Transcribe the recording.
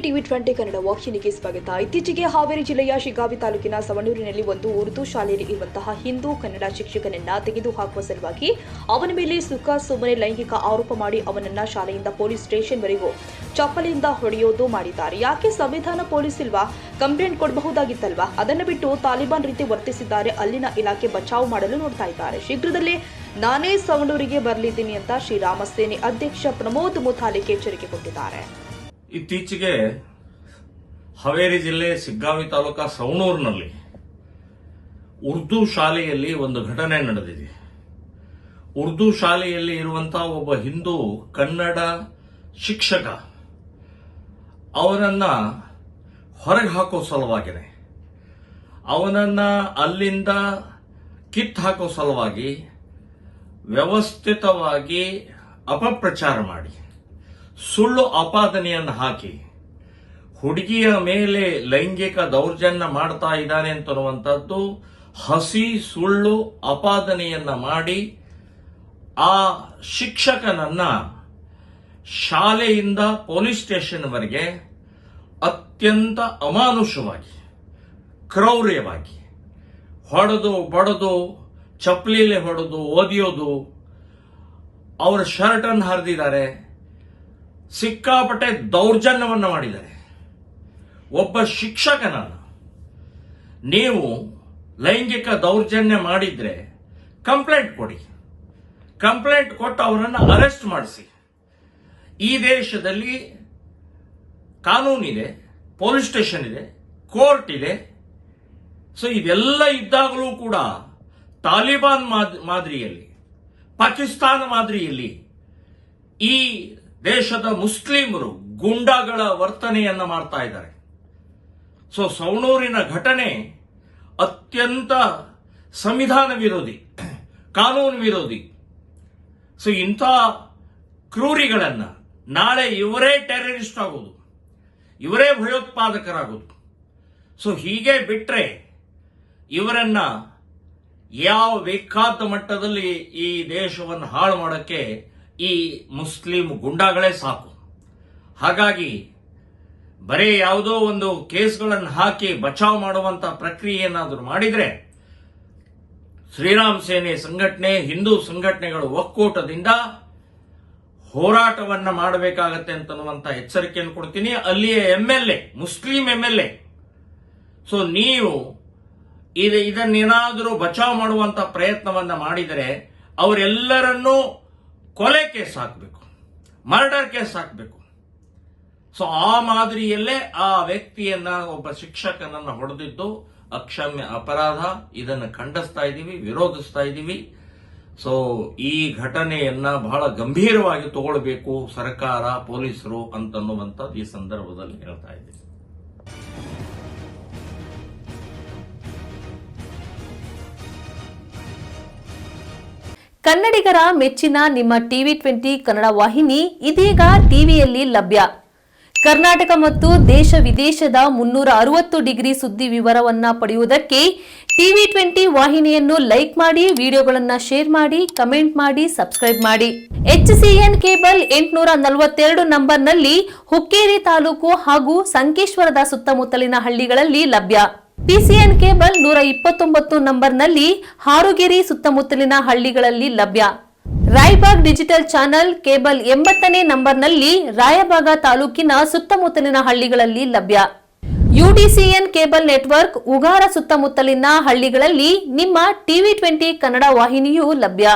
TV 20 Kannada ವಾಹಿನಿಗೆ ಸ್ವಾಗತ. ಇತ್ತೀಚೆಗೆ ಹಾವೇರಿ ಜಿಲ್ಲೆಯ ಶಿಗ್ಗಾವಿ ತಾಲೂಕಿನ ಸವಣೂರಿನಲ್ಲಿ ಒಂದು ಉರ್ದು ಶಾಲೆಯಲ್ಲಿ ಇರುವಂತಹ ಹಿಂದೂ ಕನ್ನಡ ಶಿಕ್ಷಕನನ್ನ ತೆಗೆದುಹಾಕುವ ಸಲುವಾಗಿ ಅವನ ಮೇಲೆ ಸುಮ್ಮನೆ ಲೈಂಗಿಕ ಆರೋಪ ಮಾಡಿ ಅವನನ್ನ ಶಾಲೆಯಿಂದ ಪೊಲೀಸ್ ಸ್ಟೇಷನ್ವರೆಗೂ ಚಪ್ಪಲಿಯಿಂದ ಹೊಡೆಯೋದು ಮಾಡಿದ್ದಾರೆ. ಯಾಕೆ ಸಂವಿಧಾನ ಪೊಲೀಸ್ ಇಲ್ವಾ? ಕಂಪ್ಲೇಂಟ್ ಕೊಡಬಹುದಾಗಿತ್ತಲ್ವಾ? ಅದನ್ನು ಬಿಟ್ಟು ತಾಲಿಬಾನ್ ರೀತಿ ವರ್ತಿಸಿದ್ದಾರೆ. ಅಲ್ಲಿನ ಇಲಾಖೆ ಬಚಾವ್ ಮಾಡಲು ನೋಡ್ತಾ ಇದ್ದಾರೆ. ಶೀಘ್ರದಲ್ಲೇ ನಾನೇ ಸವಣೂರಿಗೆ ಬರಲಿದ್ದೀನಿ ಅಂತ ಶ್ರೀರಾಮ ಸೇನೆ ಅಧ್ಯಕ್ಷ ಪ್ರಮೋದ್ ಮುತಾಲಿಕ್ ಎಚ್ಚರಿಕೆ ಕೊಟ್ಟಿದ್ದಾರೆ. ಇತ್ತೀಚೆಗೆ ಹಾವೇರಿ ಜಿಲ್ಲೆ ಶಿಗ್ಗಾವಿ ತಾಲೂಕಾ ಸವಣೂರಿನಲ್ಲಿ ಉರ್ದು ಶಾಲೆಯಲ್ಲಿ ಒಂದು ಘಟನೆ ನಡೆದಿದೆ. ಉರ್ದು ಶಾಲೆಯಲ್ಲಿ ಇರುವಂತಹ ಒಬ್ಬ ಹಿಂದೂ ಕನ್ನಡ ಶಿಕ್ಷಕ ಅವನನ್ನ ಹೊರಗೆ ಹಾಕೋ ಸಲುವಾಗಿದೆ, ಅವನನ್ನ ಅಲ್ಲಿಂದ ಕಿತ್ತು ಹಾಕೋ ಸಲುವಾಗಿ ವ್ಯವಸ್ಥಿತವಾಗಿ ಅಪಪ್ರಚಾರ ಮಾಡಿ ಸುಳ್ಳು ಆಪಾದನೆಯನ್ನು ಹಾಕಿ ಹುಡುಗಿಯ ಮೇಲೆ ಲೈಂಗಿಕ ದೌರ್ಜನ್ಯ ಮಾಡ್ತಾ ಇದ್ದಾನೆ ಅಂತನ್ನುವಂಥದ್ದು ಹಸಿ ಸುಳ್ಳು ಆಪಾದನೆಯನ್ನ ಮಾಡಿ ಆ ಶಿಕ್ಷಕನನ್ನ ಶಾಲೆಯಿಂದ ಪೊಲೀಸ್ ಸ್ಟೇಷನ್ವರೆಗೆ ಅತ್ಯಂತ ಅಮಾನುಷವಾಗಿ ಕ್ರೌರ್ಯವಾಗಿ ಹೊಡೆದು ಬಡದು ಚಪ್ಪಲಿಲೆ ಹೊಡೆದು ಓದಿಯೋದು, ಅವರ ಶರ್ಟ್ ಅನ್ನು ಹರಿದಿದ್ದಾರೆ, ಸಿಕ್ಕಾಪಟ್ಟೆ ದೌರ್ಜನ್ಯವನ್ನು ಮಾಡಿದ್ದಾರೆ. ಒಬ್ಬ ಶಿಕ್ಷಕನನ್ನು ನೀವು ಲೈಂಗಿಕ ದೌರ್ಜನ್ಯ ಮಾಡಿದ್ರೆ ಕಂಪ್ಲೇಂಟ್ ಕೊಡಿ, ಕಂಪ್ಲೇಂಟ್ ಕೊಟ್ಟು ಅವರನ್ನು ಅರೆಸ್ಟ್ ಮಾಡಿಸಿ. ಈ ದೇಶದಲ್ಲಿ ಕಾನೂನಿದೆ, ಪೊಲೀಸ್ ಸ್ಟೇಷನ್ ಇದೆ, ಕೋರ್ಟ್ ಇದೆ. ಸೊ ಇದೆಲ್ಲ ಇದ್ದಾಗಲೂ ಕೂಡ ತಾಲಿಬಾನ್ ಮಾದರಿಯಲ್ಲಿ, ಪಾಕಿಸ್ತಾನ ಮಾದರಿಯಲ್ಲಿ ಈ ದೇಶದ ಮುಸ್ಲಿಮರು ಗುಂಡಾಗಳ ವರ್ತನೆಯನ್ನ ಮಾಡ್ತಾ ಇದ್ದಾರೆ. ಸೊ ಸವಣೂರಿನ ಘಟನೆ ಅತ್ಯಂತ ಸಂವಿಧಾನ ವಿರೋಧಿ, ಕಾನೂನು ವಿರೋಧಿ. ಸೊ ಇಂಥ ಕ್ರೂರಿಗಳನ್ನ ನಾಳೆ ಇವರೇ ಟೆರರಿಸ್ಟ್ ಆಗೋದು, ಇವರೇ ಭಯೋತ್ಪಾದಕರಾಗೋದು. ಸೊ ಹೀಗೆ ಬಿಟ್ರೆ ಇವರನ್ನ ಯಾವ ಬೇಕಾದ ಮಟ್ಟದಲ್ಲಿ ಈ ದೇಶವನ್ನು ಹಾಳು ಮಾಡೋಕ್ಕೆ ಈ ಮುಸ್ಲಿಂ ಗುಂಡಾಗಳೇ ಸಾಕು. ಹಾಗಾಗಿ ಬರೀ ಯಾವುದೋ ಒಂದು ಕೇಸ್ಗಳನ್ನು ಹಾಕಿ ಬಚಾವ್ ಮಾಡುವಂತ ಪ್ರಕ್ರಿಯೆ ಏನಾದರೂ ಮಾಡಿದ್ರೆ ಶ್ರೀರಾಮ್ ಸೇನೆ ಸಂಘಟನೆ, ಹಿಂದೂ ಸಂಘಟನೆಗಳು ಒಕ್ಕೂಟದಿಂದ ಹೋರಾಟವನ್ನ ಮಾಡಬೇಕಾಗತ್ತೆ ಅಂತನ್ನುವಂತ ಎಚ್ಚರಿಕೆಯನ್ನು ಕೊಡ್ತೀನಿ. ಅಲ್ಲಿಯ MLA, ಮುಸ್ಲಿಂ MLA, ಸೊ ನೀವು ಇದನ್ನೇನಾದರೂ ಬಚಾವ್ ಮಾಡುವಂತ ಪ್ರಯತ್ನವನ್ನ ಮಾಡಿದರೆ ಅವರೆಲ್ಲರನ್ನೂ ಕೊಲೆ ಕೇಸ್ ಹಾಕಬೇಕು, ಮರ್ಡರ್ ಕೇಸ್ ಹಾಕಬೇಕು. ಸೊ ಆ ಮಾದರಿಯಲ್ಲೇ ಆ ವ್ಯಕ್ತಿಯನ್ನ, ಒಬ್ಬ ಶಿಕ್ಷಕನನ್ನ ಹೊಡೆದಿದ್ದು ಅಕ್ಷಮ್ಯ ಅಪರಾಧ. ಇದನ್ನು ಖಂಡಿಸ್ತಾ ಇದ್ದೀವಿ, ವಿರೋಧಿಸ್ತಾ ಇದ್ದೀವಿ. ಸೊ ಈ ಘಟನೆಯನ್ನ ಬಹಳ ಗಂಭೀರವಾಗಿ ತಗೊಳ್ಬೇಕು ಸರ್ಕಾರ, ಪೊಲೀಸರು ಅಂತನ್ನುವಂಥದ್ದು ಈ ಸಂದರ್ಭದಲ್ಲಿ ಹೇಳ್ತಾ ಇದ್ದೀವಿ. ಕನ್ನಡಿಗರ ಮೆಚ್ಚಿನ ನಿಮ್ಮ ಟಿವಿ 20 ಕನ್ನಡ ವಾಹಿನಿ ಇದೀಗ ಟಿವಿಯಲ್ಲಿ ಲಭ್ಯ. ಕರ್ನಾಟಕ ಮತ್ತು ದೇಶ ವಿದೇಶದ 360 ಡಿಗ್ರಿ ಸುದ್ದಿ ವಿವರವನ್ನ ಪಡೆಯುವುದಕ್ಕೆ ಟಿವಿ 20 ವಾಹಿನಿಯನ್ನು ಲೈಕ್ ಮಾಡಿ, ವಿಡಿಯೋಗಳನ್ನು ಶೇರ್ ಮಾಡಿ, ಕಮೆಂಟ್ ಮಾಡಿ, ಸಬ್ಸ್ಕ್ರೈಬ್ ಮಾಡಿ. HCN ಕೇಬಲ್ 842 ನಂಬರ್ನಲ್ಲಿ ಹುಕ್ಕೇರಿ ತಾಲೂಕು ಹಾಗೂ ಸಂಕೇಶ್ವರದ ಸುತ್ತಮುತ್ತಲಿನ ಹಳ್ಳಿಗಳಲ್ಲಿ ಲಭ್ಯ. PCN ಕೇಬಲ್ 129 ನಂಬರ್ನಲ್ಲಿ ಹಾರುಗೆರೆ ಸುತ್ತಮುತ್ತಲಿನ ಹಳ್ಳಿಗಳಲ್ಲಿ ಲಭ್ಯ. ರಾಯಬಾಗ್ ಡಿಜಿಟಲ್ ಚಾನೆಲ್ ಕೇಬಲ್ 80ನೇ ನಂಬರ್ನಲ್ಲಿ ರಾಯಬಾಗ ತಾಲೂಕಿನ ಸುತ್ತಮುತ್ತಲಿನ ಹಳ್ಳಿಗಳಲ್ಲಿ ಲಭ್ಯ. UDCN ಕೇಬಲ್ ನೆಟ್ವರ್ಕ್ ಉಗಾರ ಸುತ್ತಮುತ್ತಲಿನ ಹಳ್ಳಿಗಳಲ್ಲಿ ನಿಮ್ಮ ಟಿವಿ 20 ಕನ್ನಡ ವಾಹಿನಿಯೂ ಲಭ್ಯ.